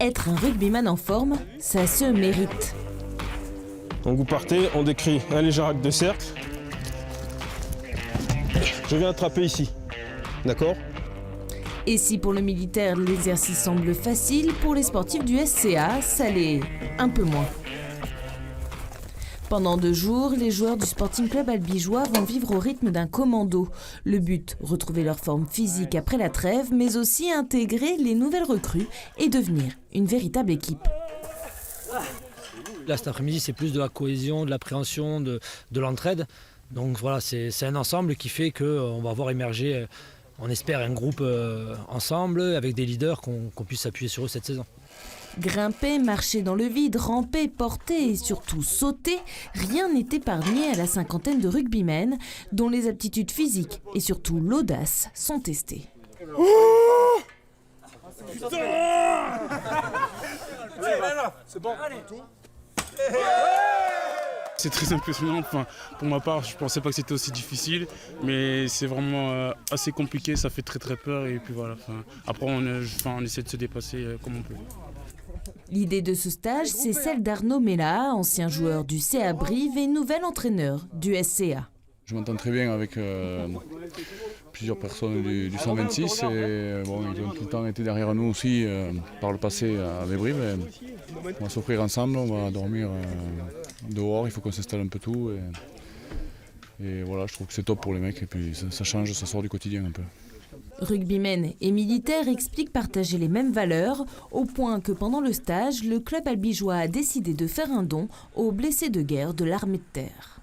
Être un rugbyman en forme, ça se mérite. Donc vous partez, on décrit un léger arc de cercle. Je viens attraper ici, d'accord? Et si pour le militaire l'exercice semble facile, pour les sportifs du SCA, ça l'est un peu moins. Pendant 2 jours, les joueurs du Sporting Club albigeois vont vivre au rythme d'un commando. Le but, retrouver leur forme physique après la trêve, mais aussi intégrer les nouvelles recrues et devenir une véritable équipe. Là, cet après-midi, c'est plus de la cohésion, de l'appréhension, de l'entraide. Donc voilà, c'est un ensemble qui fait qu'on va voir émerger, on espère, un groupe ensemble, avec des leaders qu'on puisse s'appuyer sur eux cette saison. Grimper, marcher dans le vide, ramper, porter et surtout sauter, rien n'est épargné à la cinquantaine de rugbymen dont les aptitudes physiques et surtout l'audace sont testées. Oh putain. C'est bon. C'est très impressionnant. Enfin, pour ma part, je ne pensais pas que c'était aussi difficile, mais c'est vraiment assez compliqué, ça fait très peur et puis voilà. Après, on essaie de se dépasser comme on peut. L'idée de ce stage, c'est celle d'Arnaud Mella, ancien joueur du CA Brive et nouvel entraîneur du SCA. Je m'entends très bien avec plusieurs personnes du 126 et bon, ils ont tout le temps été derrière nous aussi par le passé avec Brive. On va s'offrir ensemble, on va dormir dehors, il faut qu'on s'installe un peu tout. Et voilà, je trouve que c'est top pour les mecs et puis ça change, ça sort du quotidien un peu. Rugbymen et militaires expliquent partager les mêmes valeurs, au point que pendant le stage, le club albigeois a décidé de faire un don aux blessés de guerre de l'armée de terre.